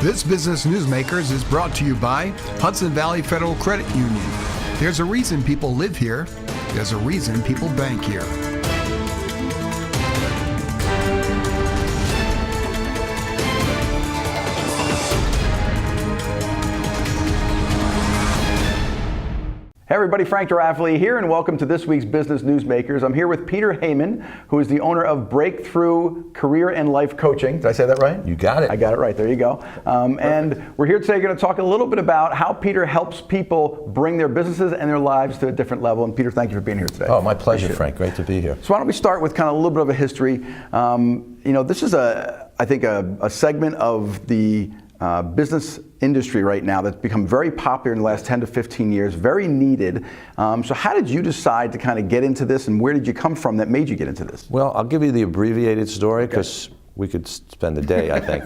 This Business Newsmakers is brought to you by Hudson Valley Federal Credit Union. There's a reason people live here. There's a reason people bank here. Hey everybody, Frank DeRaffele here, and welcome to this week's Business Newsmakers. I'm here with Peter Heymann, who is the owner of Breakthrough Career and Life Coaching. Did I say that right? You got it. I got it right. There you go. And we're here today going to talk a little bit about how Peter helps people bring their businesses and their lives to a different level. And Peter, thank you for being here today. Oh, my pleasure, Frank. Great to be here. So why don't we start with kind of a little bit of a history. This is I think a segment of the business industry right now that's become very popular in the last 10 to 15 years, very needed. So how did you decide to kind of get into this, and where did you come from that made you get into this? Well, I'll give you the abbreviated story because we could spend the day, I think.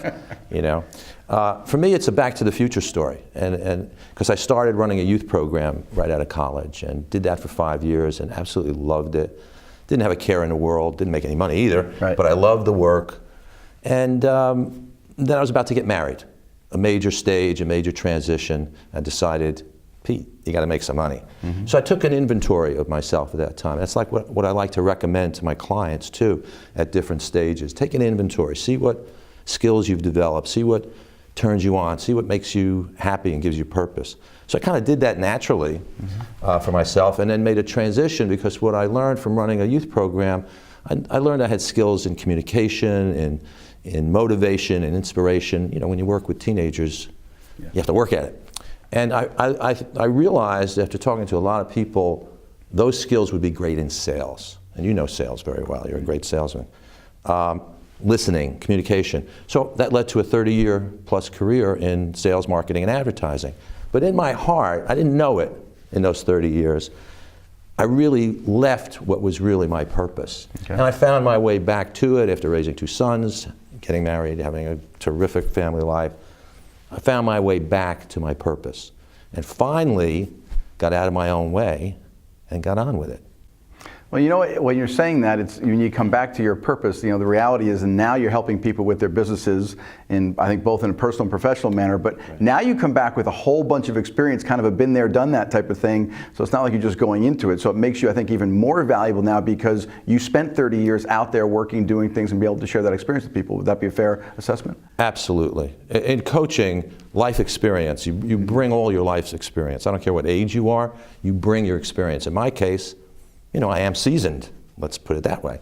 For me, it's a back to the future story, and because I started running a youth program right out of college and did that for 5 years and absolutely loved it. Didn't have a care in the world, didn't make any money either, but I loved the work. And then I was about to get married. A major stage, a major transition. I decided, Pete, you got to make some money. Mm-hmm. So I took an inventory of myself at that time. That's like what I like to recommend to my clients too at different stages. Take an inventory, see what skills you've developed, see what turns you on, see what makes you happy and gives you purpose. So I kind of did that naturally for myself, and then made a transition because what I learned from running a youth program, I learned I had skills in communication, in motivation and inspiration. When you work with teenagers, you have to work at it. And I realized after talking to a lot of people, those skills would be great in sales. And you know sales very well, you're a great salesman. Listening, communication. So that led to a 30-year plus career in sales, marketing, and advertising. But in my heart, I didn't know it in those 30 years. I really left what was really my purpose. Okay. And I found my way back to it after raising 2 sons, getting married, having a terrific family life. I found my way back to my purpose and finally got out of my own way and got on with it. Well, when you're saying that, it's when you come back to your purpose, the reality is, and now you're helping people with their businesses, and I think both in a personal and professional manner, but now you come back with a whole bunch of experience, kind of a been there, done that type of thing. So it's not like you're just going into it. So it makes you, I think, even more valuable now because you spent 30 years out there working, doing things, and be able to share that experience with people. Would that be a fair assessment? Absolutely. In coaching, life experience, you bring all your life's experience. I don't care what age you are, you bring your experience. In my case, I am seasoned, let's put it that way.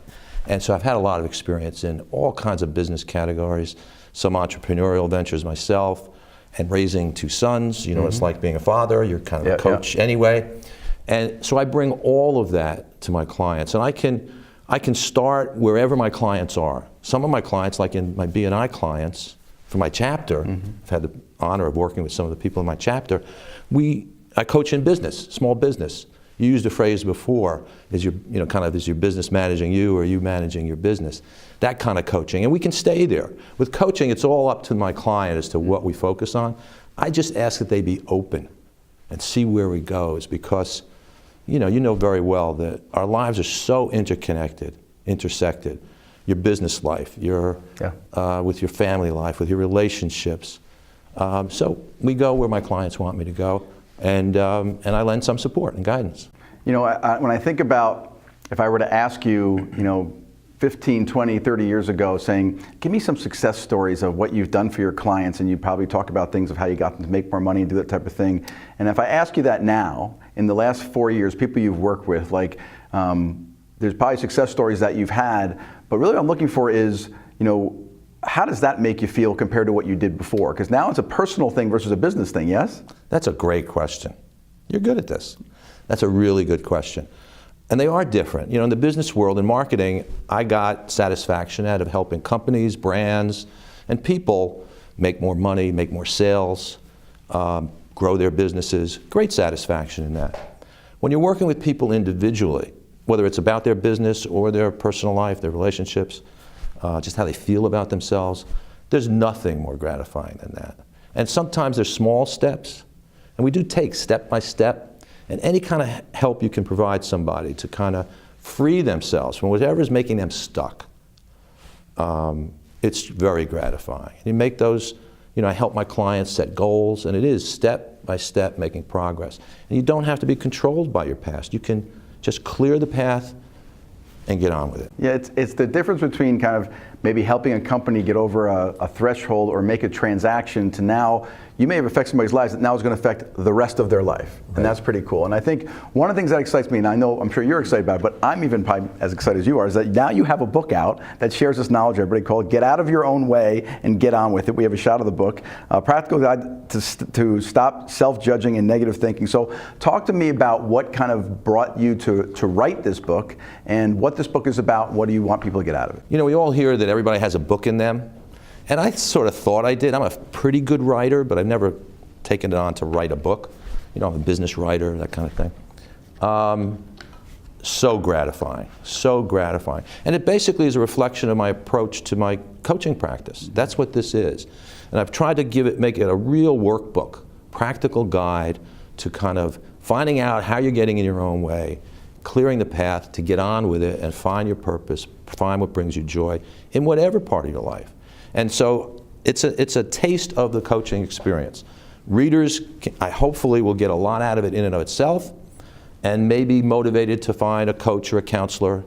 And so I've had a lot of experience in all kinds of business categories, some entrepreneurial ventures myself, and raising 2 sons. It's like being a father, you're kind of a coach anyway. And so I bring all of that to my clients. And I can start wherever my clients are. Some of my clients, like in my B.N.I. clients, for my chapter, I've had the honor of working with some of the people in my chapter, I coach in business, small business. You used a phrase before, is your business managing you or you managing your business? That kind of coaching, and we can stay there. With coaching, it's all up to my client as to what we focus on. I just ask that they be open and see where we go, is because you know very well that our lives are so interconnected, intersected. Your business life, with your family life, with your relationships. So we go where my clients want me to go. And I lend some support and guidance. When I think about, if I were to ask you, 15, 20, 30 years ago, saying, give me some success stories of what you've done for your clients, and you probably talk about things of how you got them to make more money and do that type of thing. And if I ask you that now, in the last 4 years, people you've worked with, there's probably success stories that you've had, but really what I'm looking for is, how does that make you feel compared to what you did before? Because now it's a personal thing versus a business thing, yes? That's a great question. You're good at this. That's a really good question. And they are different. In the business world, in marketing, I got satisfaction out of helping companies, brands, and people make more money, make more sales, grow their businesses. Great satisfaction in that. When you're working with people individually, whether it's about their business or their personal life, their relationships, just how they feel about themselves, there's nothing more gratifying than that. And sometimes there's small steps, and we do take step by step, and any kind of help you can provide somebody to kind of free themselves from whatever is making them stuck, it's very gratifying. You make those I help my clients set goals, and it is step by step making progress. And you don't have to be controlled by your past. You can just clear the path and get on with it. Yeah, it's the difference between kind of maybe helping a company get over a threshold or make a transaction to now you may have affected somebody's lives that now is going to affect the rest of their life. Right. And that's pretty cool. And I think one of the things that excites me, and I'm sure you're excited about it, but I'm even probably as excited as you are, is that now you have a book out that shares this knowledge, everybody, called Get Out of Your Own Way and Get On With It. We have a shot of the book, Practical Guide to Stop Self-Judging and Negative Thinking. So talk to me about what kind of brought you to write this book and what this book is about. What do you want people to get out of it? We all hear that everybody has a book in them. And I sort of thought I did. I'm a pretty good writer, but I've never taken it on to write a book. I'm a business writer, that kind of thing. So gratifying, so gratifying. And it basically is a reflection of my approach to my coaching practice. That's what this is. And I've tried to make it a real workbook, practical guide to kind of finding out how you're getting in your own way, clearing the path to get on with it and find your purpose, find what brings you joy in whatever part of your life. And so it's a taste of the coaching experience. Readers, I hopefully will get a lot out of it in and of itself, and may be motivated to find a coach or a counselor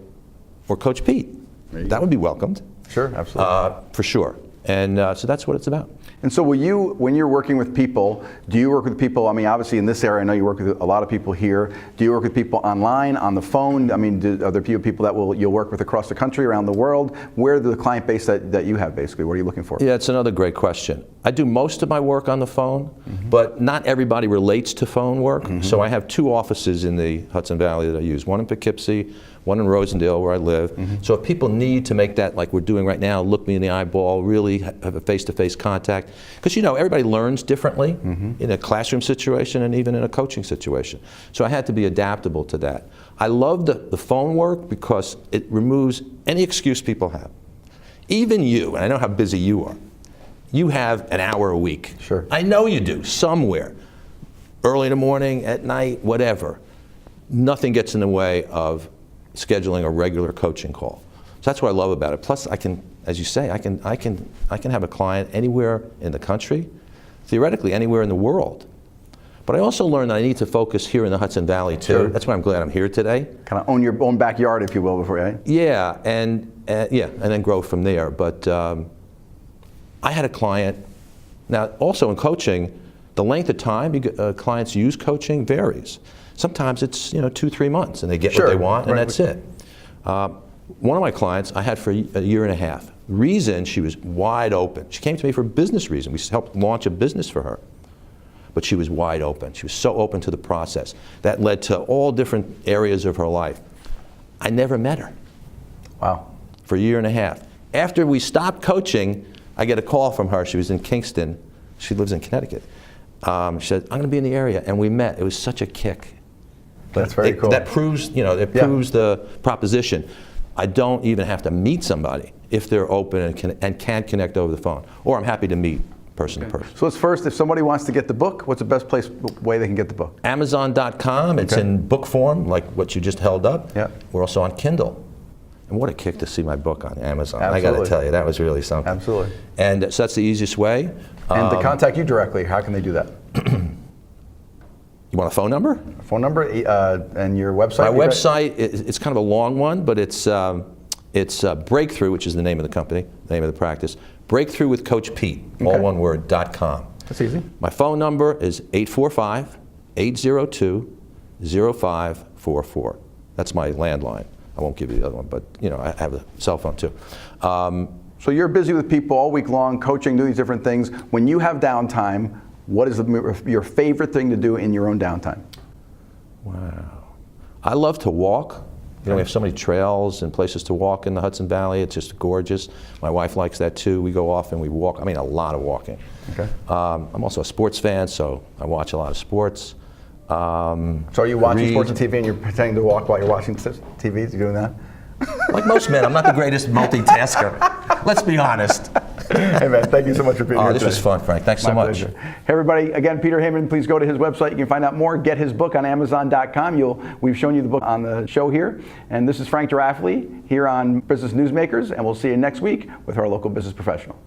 or Coach Pete. That would be welcomed. Sure, absolutely. For sure. And so that's what it's about. And so when you're working with people, do you work with people, obviously in this area, I know you work with a lot of people here. Do you work with people online, on the phone? Are there people that you'll work with across the country, around the world? Where the client base that you have, basically? What are you looking for? Yeah, it's another great question. I do most of my work on the phone, but not everybody relates to phone work. So I have 2 offices in the Hudson Valley that I use, one in Poughkeepsie, one in Rosendale where I live. So if people need to make that, like we're doing right now, look me in the eyeball, really have a face-to-face contact, because everybody learns differently in a classroom situation and even in a coaching situation. So I had to be adaptable to that. I love the phone work because it removes any excuse people have. Even you, and I know how busy you are, you have an hour a week. Sure. I know you do, somewhere. Early in the morning, at night, whatever. Nothing gets in the way of scheduling a regular coaching call. So that's what I love about it. Plus, I can, as you say, I can have a client anywhere in the country, theoretically anywhere in the world. But I also learned that I need to focus here in the Hudson Valley too. Sure. That's why I'm glad I'm here today. Kind of own your own backyard, if you will, before, right? Yeah, and then grow from there. But I had a client. Now, also in coaching, the length of time clients use coaching varies. Sometimes it's 2-3 months, and they get what they want, and that's it. One of my clients I had for a year and a half. Reason, she was wide open. She came to me for a business reason. We helped launch a business for her. But she was wide open. She was so open to the process. That led to all different areas of her life. I never met her. Wow. For a year and a half. After we stopped coaching, I get a call from her. She was in Kingston. She lives in Connecticut. She said, I'm going to be in the area. And we met. It was such a kick. That's very cool. That proves, proves the proposition. I don't even have to meet somebody if they're open and can connect over the phone. Or I'm happy to meet person to person. So let's first, if somebody wants to get the book, what's the best way they can get the book? Amazon.com. It's in book form, like what you just held up. Yeah. We're also on Kindle. And what a kick to see my book on Amazon. Absolutely. I got to tell you, that was really something. Absolutely. And so that's the easiest way. And to contact you directly, how can they do that? You want a phone number? A phone number and your website? My website, it's kind of a long one, but it's Breakthrough, which is the name of the company, the name of the practice. Breakthrough with Coach Pete, all one word, .com. That's easy. My phone number is 845-802-0544. That's my landline. I won't give you the other one, but I have a cell phone too. So you're busy with people all week long, coaching, doing these different things. When you have downtime, what is your favorite thing to do in your own downtime? Wow. I love to walk. We have so many trails and places to walk in the Hudson Valley. It's just gorgeous. My wife likes that too. We go off and we walk. A lot of walking. Okay. I'm also a sports fan, so I watch a lot of sports. So are you watching sports on TV and you're pretending to walk while you're watching TV? You doing that? Like most men, I'm not the greatest multitasker. Let's be honest. Hey man, thank you so much for being here this today. was fun, Frank. Thanks so much. Pleasure. Hey everybody, again, Peter Heymann, please go to his website. You can find out more. Get his book on Amazon.com. We've shown you the book on the show here. And this is Frank DeRaffele here on Business Newsmakers, and we'll see you next week with our local business professional.